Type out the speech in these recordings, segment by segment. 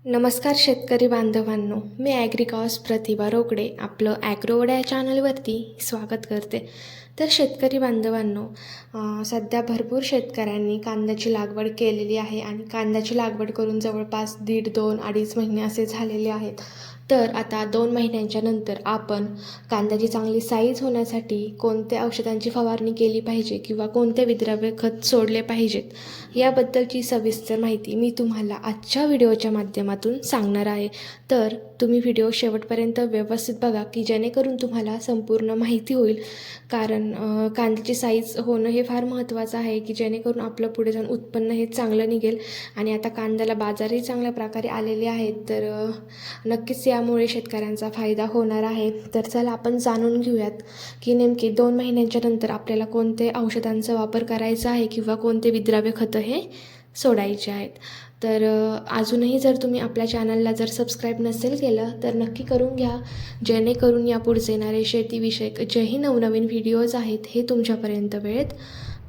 नमस्कार शेतकरी बांधवांनो, मी ॲग्रिकॉस प्रतिभा रोकडे आपलं ॲग्रोवड या चॅनलवरती स्वागत करते. तर शेतकरी बांधवांनो, सध्या भरपूर शेतकऱ्यांनी कांद्याची लागवड केलेली आहे आणि कांद्याची लागवड करून जवळपास 1.5-2-2.5 महिने असे झालेले आहेत. तर आता 2 महिन्यांच्या नंतर आपण कांद्याची चांगली साईज होण्यासाठी कोणत्या औषधांची फवारणी केली पाहिजे किंवा कोणते विद्राव्य खत सोडले पाहिजेत याबद्दलची सविस्तर माहिती मी तुम्हाला आजच्या व्हिडिओच्या माध्यमातून सांगणार आहे. तर तुम्ही व्हिडिओ शेवटपर्यंत व्यवस्थित बघा की जेणेकरून तुम्हाला संपूर्ण माहिती होईल. कारण कांद्याची साईज होणं हे फार महत्त्वाचं आहे की जेणेकरून आपलं पुढे जाऊन उत्पन्न हे चांगलं निघेल. आणि आता कांद्याला बाजारही चांगल्या प्रकारे आलेले आहेत, तर नक्कीच यामुळे शेतकऱ्यांचा फायदा होणार आहे. तर चला आपण जाणून घेऊयात की नेमके 2 महिन्यांच्या नंतर आपल्याला कोणते औषधांचा वापर करायचा आहे किंवा कोणते विद्राव्य खतं हे सोडायचे आहेत. तर अजूनही जर तुम्ही आपल्या चॅनलला जर सबस्क्राईब नसेल केलं तर नक्की करून घ्या, जेणेकरून यापुढचे येणारे शेतीविषयक जेही नवनवीन व्हिडिओज आहेत हे तुमच्यापर्यंत वेळेत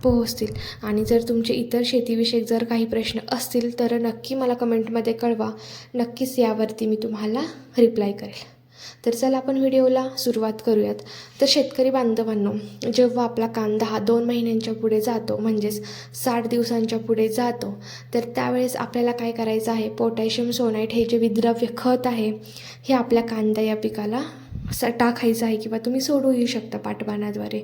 पोहोचतील. आणि जर तुमचे इतर शेतीविषयक जर काही प्रश्न असतील तर नक्की मला कमेंटमध्ये कळवा. नक्कीच यावरती मी तुम्हाला रिप्लाय करेल. तर चला आपण व्हिडिओला सुरुवात करूयात. तर शेतकरी बांधवांनो, जेव्हा आपला कांदा हा 2 महिन्यांच्या पुढे जातो म्हणजेच 60 दिवसांच्या पुढे जातो, तर त्यावेळेस आपल्याला काय करायचं आहे, पोटॅशियम सोनाईट हे जे विद्राव्य खत आहे हे आपल्या कांदा या पिकाला टाकायचं आहे किंवा तुम्ही सोडूही शकता पाटबाणाद्वारे.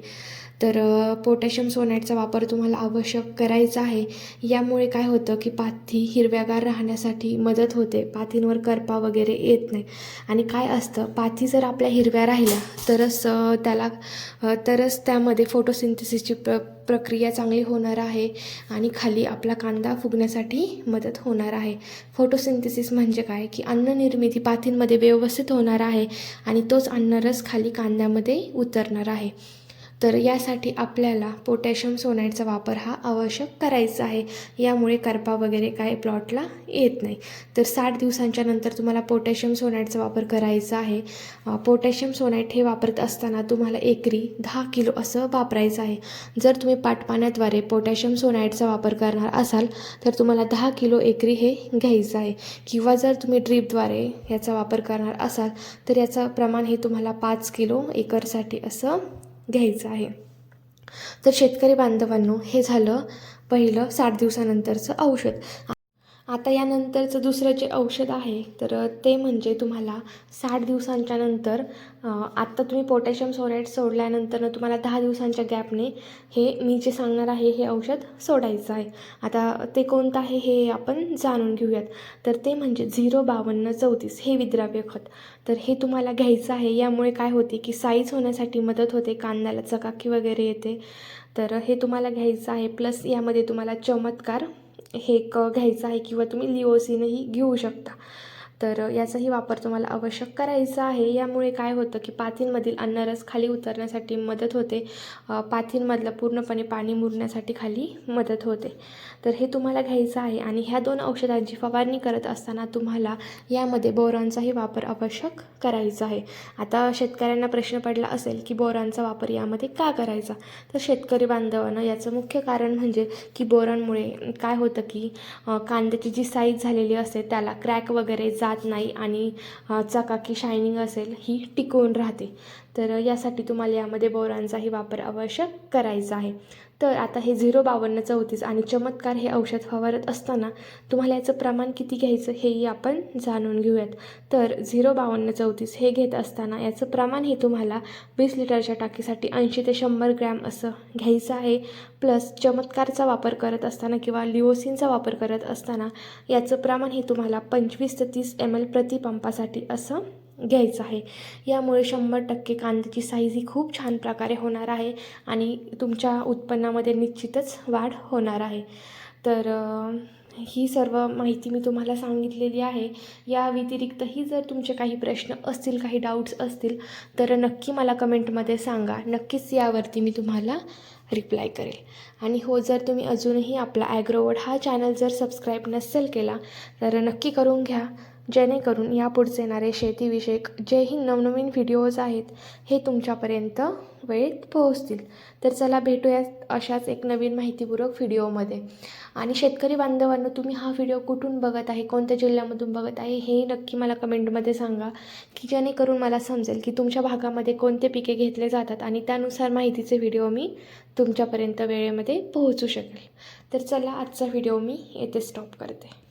तर पोटॅशियम सोनाईटचा वापर तुम्हाला आवश्यक करायचा आहे. यामुळे काय होतं की पाती हिरव्यागार राहण्यासाठी मदत होते, पातींवर करपा वगैरे येत नाही. आणि काय असतं, पाती जर आपल्या हिरव्या राहिल्या तरच त्यामध्ये फोटोसिंथेसिसची प्रक्रिया चांगली होणार आहे आणि खाली आपला कांदा फुगण्यासाठी मदत होणार आहे. फोटोसिंथेसिस म्हणजे काय की अन्न निर्मिती पातींमध्ये व्यवस्थित होणार आहे आणि तोच अन्नरस खाली कांद्यामध्ये उतरणार आहे. तर यासाठी आपल्याला पोटॅशियम सोनाईटचा वापर हा आवश्यक करायचा आहे. यामुळे करपा वगैरे काय प्लॉटला येत नाही. तर 60 दिवसांच्या नंतर तुम्हाला पोटॅशियम सोनाईटचा वापर करायचा आहे. पोटॅशियम सोनाईट हे वापरत असताना तुम्हाला एकरी 10 किलो असं वापरायचं आहे. जर तुम्ही पाटपाण्याद्वारे पोटॅशियम सोनाईटचा वापर करणार असाल तर तुम्हाला 10 किलो एकरी हे घ्यायचं आहे. किंवा जर तुम्ही ड्रीपद्वारे याचा वापर करणार असाल तर याचं प्रमाण हे तुम्हाला 5 किलो एकरसाठी असं घ्यायचं आहे. तर शेतकरी बांधवांनो, हे झालं पहिलं 60 दिवसानंतरचं औषध. आता यानंतरचं दुसरं जे औषध आहे तर ते म्हणजे तुम्हाला 60 दिवसांच्या नंतर आत्ता तुम्ही पोटॅशियम सोनाईट सोडल्यानंतर तुम्हाला 10 दिवसांच्या गॅपने हे मी जे सांगणार आहे हे औषध सोडायचं आहे. आता ते कोणतं आहे हे आपण जाणून घेऊयात. तर ते म्हणजे 05234 हे विद्राव्य खत. तर हे तुम्हाला घ्यायचं आहे. यामुळे काय होते की साईज होण्यासाठी मदत होते, कांद्याला चकाकी वगैरे येते. तर हे तुम्हाला घ्यायचं आहे. प्लस यामध्ये तुम्हाला चमत्कार हे घ्यायचं आहे किंवा तुम्ही लिओसिनही घेऊ शकता. तर याचाही वापर तुम्हाला आवश्यक करायचा आहे. यामुळे काय होतं की पातींमधील अन्नरस खाली उतरण्यासाठी मदत होते, पातींमधलं पूर्णपणे पाणी मुरण्यासाठी खाली मदत होते. तर हे तुम्हाला घ्यायचं आहे. आणि ह्या 2 औषधांची फवारणी करत असताना तुम्हाला यामध्ये बोरॉनचाही वापर आवश्यक करायचा आहे. आता शेतकऱ्यांना प्रश्न पडला असेल की बोरॉनचा वापर यामध्ये का करायचा. तर शेतकरी बांधवांना याचं मुख्य कारण म्हणजे की बोरॉनमुळे काय होतं की कांद्याची जी साईज झालेली असते त्याला क्रॅक वगैरे जात नाही आणि चकाकी शायनिंग असेल ही टिकून राहते. तर यासाठी तुम्हाला यामध्ये बोरॉनचाही वापर आवश्यक करायचा आहे. तर आता हे 05234 आणि चमत्कार हे औषध फवारत असताना तुम्हाला याचं प्रमाण किती घ्यायचं हेही आपण जाणून घेऊयात. तर 05234 हे घेत असताना याचं प्रमाण हे तुम्हाला 20 लिटरच्या टाकीसाठी 80 ते 100 ग्रॅम असं घ्यायचं आहे. प्लस चमत्कारचा वापर करत असताना किंवा लिओसिनचा वापर करत असताना याचं प्रमाण हे तुम्हाला 25 ते 30 ml प्रति पंपासाठी असं घ्यायचं आहे. यामुळे 100% कांद्याची साईज ही खूप छान प्रकारे होणार आहे आणि तुमच्या उत्पन्नामध्ये निश्चितच वाढ होणार आहे. तर ही सर्व माहिती मी तुम्हाला सांगितलेली आहे. या व्यतिरिक्तही जर तुमचे काही प्रश्न असतील, काही डाऊट्स असतील तर नक्की मला कमेंटमध्ये सांगा. नक्कीच यावरती मी तुम्हाला रिप्लाय करेल. आणि हो, जर तुम्ही अजूनही आपला ॲग्रोवर्ड हा चॅनल जर सबस्क्राईब नसेल केला तर नक्की करून घ्या, जेणेकरून यापुढचे येणारे शेतीविषयक जेही नवनवीन व्हिडिओज आहेत हे तुमच्यापर्यंत वेळेत पोहोचतील. तर चला भेटूया अशाच एक नवीन माहितीपूर्वक व्हिडिओमध्ये. आणि शेतकरी बांधवांनो, तुम्ही हा व्हिडिओ कुठून बघत आहे, कोणत्या जिल्ह्यामधून बघत आहे हे नक्की मला कमेंटमध्ये सांगा, की जेणेकरून मला समजेल की तुमच्या भागामध्ये कोणते पिके घेतले जातात आणि त्यानुसार माहितीचे व्हिडिओ मी तुमच्यापर्यंत वेळेमध्ये पोहोचू शकेल. तर चला, आजचा व्हिडिओ मी येथे स्टॉप करते.